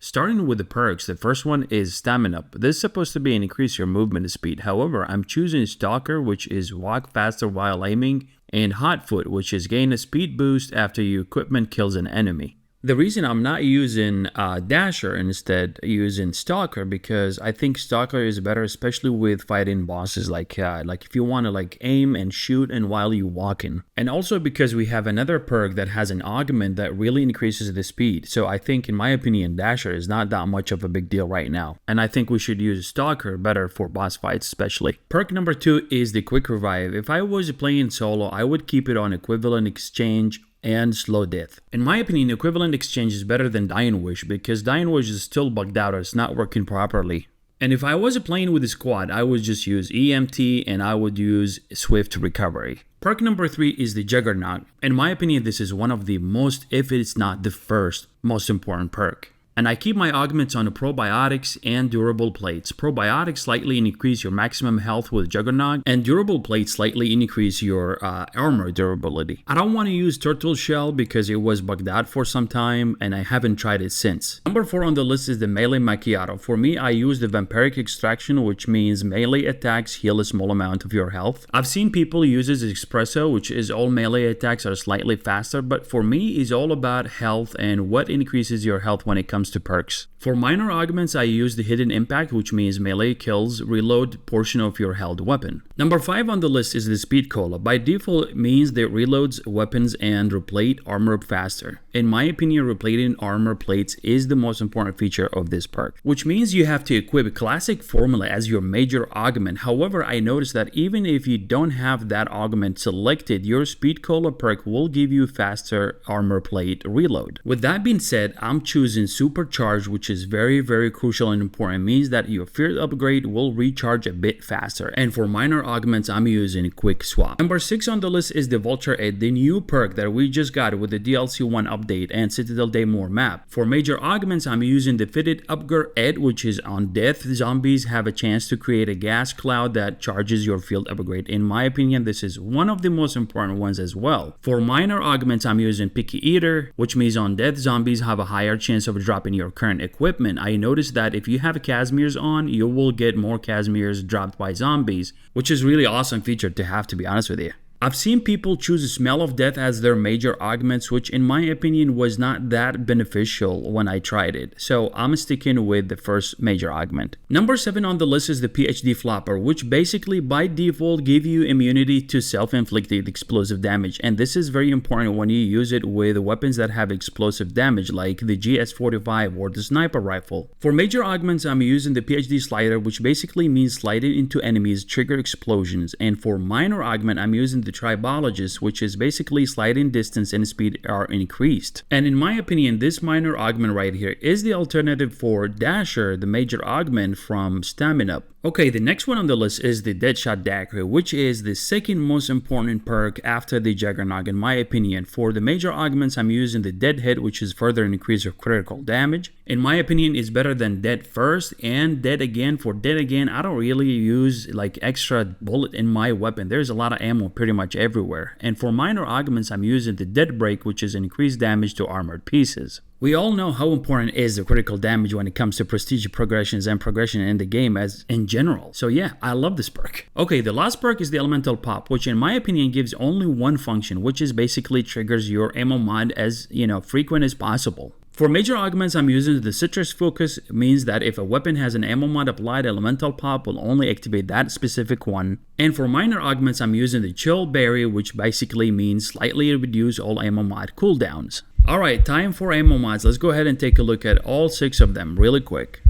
Starting with the perks, the first one is Stamina Up. This is supposed to be increase your movement speed. However, I'm choosing Stalker, which is walk faster while aiming, and Hot Foot, which is gain a speed boost after your equipment kills an enemy. The reason I'm not using Dasher, instead using Stalker, because I think Stalker is better, especially with fighting bosses like if you want to like aim and shoot and while you walking. And also because we have another perk that has an augment that really increases the speed. So I think, in my opinion, Dasher is not that much of a big deal right now. And I think we should use Stalker better for boss fights especially. Perk number 2 is the Quick Revive. If I was playing solo, I would keep it on Equivalent Exchange and Slow Death. In my opinion, Equivalent Exchange is better than Dying Wish because Dying Wish is still bugged out or it's not working properly. And if I was playing with a squad, I would just use EMT and I would use Swift Recovery. Perk number 3 is the Juggernaut. In my opinion, this is one of the most, if it's not the first, most important perk. And I keep my augments on the probiotics and durable plates. Probiotics slightly increase your maximum health with Juggernaut, and durable plates slightly increase your armor durability. I don't want to use Turtle Shell because it was bugged out for some time and I haven't tried it since. Number 4 on the list is the Melee Macchiato. For me, I use the Vampiric Extraction, which means melee attacks heal a small amount of your health. I've seen people use this Espresso, which is all melee attacks are slightly faster, but for me, it's all about health and what increases your health when it comes to perks. For minor augments, I use the Hidden Impact, which means melee kills reload portion of your held weapon. Number 5 on the list is the Speed Cola. By default, it means that reloads weapons and replate armor faster. In my opinion, replating armor plates is the most important feature of this perk, which means you have to equip Classic Formula as your major augment. However, I noticed that even if you don't have that augment selected, your Speed Cola perk will give you faster armor plate reload. With that being said, I'm choosing Supercharge, which is very, very crucial and important. It means that your field upgrade will recharge a bit faster. And for minor augments, I'm using Quick Swap. Number 6 on the list is the Vulture Ed, the new perk that we just got with the DLC 1 update and Citadel Daymore map. For major augments, I'm using the Fitted Upgrade Ed, which is on death, zombies have a chance to create a gas cloud that charges your field upgrade. In my opinion, this is one of the most important ones as well. For minor augments, I'm using Picky Eater, which means on death, zombies have a higher chance of dropping your current equipment. I noticed that if you have Casimir's on, you will get more Casimir's dropped by zombies, which is really awesome feature to have, to be honest with you. I've seen people choose Smell of Death as their major augments, which in my opinion was not that beneficial when I tried it. So I'm sticking with the first major augment. Number 7 on the list is the PhD Flopper, which basically by default give you immunity to self-inflicted explosive damage. And this is very important when you use it with weapons that have explosive damage like the GS45 or the sniper rifle. For major augments, I'm using the PhD Slider, which basically means sliding into enemies trigger explosions. And for minor augment, I'm using the Tribologist, which is basically sliding distance and speed are increased. And in my opinion, this minor augment right here is the alternative for Dasher, the major augment from Stamina Up. Okay, the next one on the list is the Deadshot Dagger, which is the second most important perk after the Juggernaut in my opinion. For the major augments, I'm using the Dead Hit, which is further increase of critical damage. In my opinion, it's better than Dead First and Dead Again. For Dead Again, I don't really use like extra bullet in my weapon. There's a lot of ammo pretty much everywhere. And for minor augments, I'm using the Dead Break, which is increased damage to armored pieces. We all know how important is the critical damage when it comes to prestige progressions and progression in the game as in general. So yeah, I love this perk. Okay, the last perk is the Elemental Pop, which in my opinion gives only one function, which is basically triggers your ammo mod as, frequent as possible. For major augments, I'm using the Citrus Focus. It means that if a weapon has an ammo mod applied, Elemental Pop will only activate that specific one. And for minor augments, I'm using the Chill Berry, which basically means slightly reduce all ammo mod cooldowns. Alright, time for ammo mods. Let's go ahead and take a look at all 6 of them really quick.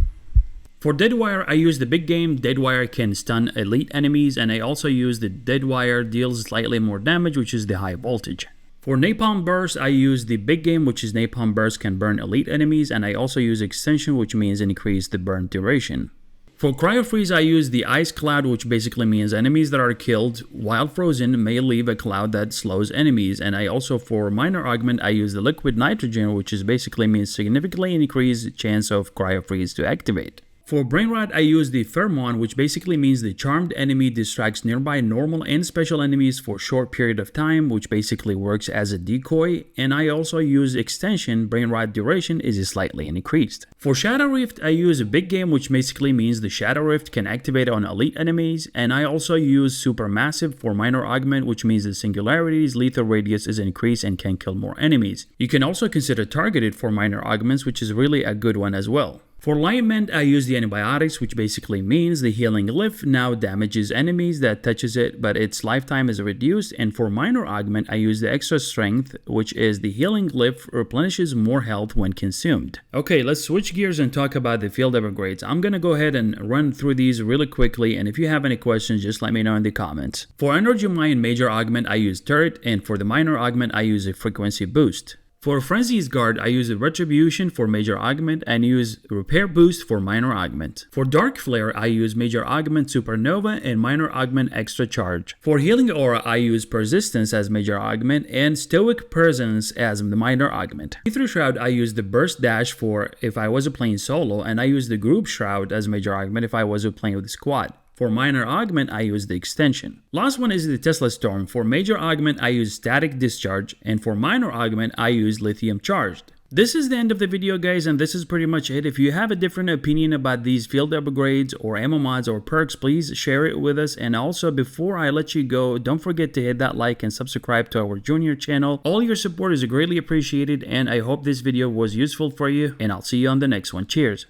For Deadwire, I use the big game. Deadwire can stun elite enemies, and I also use the Deadwire deals slightly more damage, which is the high voltage. For Napalm Burst, I use the big game, which is Napalm Burst can burn elite enemies, and I also use Extension, which means increase the burn duration. For Cryo Freeze, I use the Ice Cloud, which basically means enemies that are killed while frozen may leave a cloud that slows enemies. And I also, for Minor Augment, I use the Liquid Nitrogen, which is basically means significantly increased chance of Cryo Freeze to activate. For Brain Rot, I use the Pheromone, which basically means the charmed enemy distracts nearby normal and special enemies for a short period of time, which basically works as a decoy. And I also use Extension. Brain Rot duration is slightly increased. For Shadow Rift, I use a Big Game, which basically means the Shadow Rift can activate on elite enemies. And I also use Supermassive for Minor Augment, which means the Singularity's lethal radius is increased and can kill more enemies. You can also consider Targeted for Minor Augments, which is really a good one as well. For Alignment, I use the Antibiotics, which basically means the Healing Lift now damages enemies that touches it, but its lifetime is reduced. And for Minor Augment, I use the Extra Strength, which is the Healing Lift replenishes more health when consumed. Okay, let's switch gears and talk about the field upgrades. I'm gonna go ahead and run through these really quickly, and if you have any questions, just let me know in the comments. For Energy Mine Major Augment, I use Turret, and for the Minor Augment, I use a Frequency Boost. For Frenzy's Guard, I use a Retribution for Major Augment and use Repair Boost for Minor Augment. For Dark Flare, I use Major Augment Supernova and Minor Augment Extra Charge. For Healing Aura, I use Persistence as Major Augment and Stoic Presence as the Minor Augment. Ether Shroud, I use the Burst Dash for if I was playing solo, and I use the Group Shroud as Major Augment if I was playing with the squad. For Minor Augment, I use the Extension. Last one is the Tesla Storm. For Major Augment, I use Static Discharge, and for Minor Augment, I use Lithium Charged. This is the end of the video, guys, and this is pretty much it. If you have a different opinion about these field upgrades or ammo mods or perks, please share it with us. And also, before I let you go, don't forget to hit that like and subscribe to our junior channel. All your support is greatly appreciated, and I hope this video was useful for you, and I'll see you on the next one. Cheers!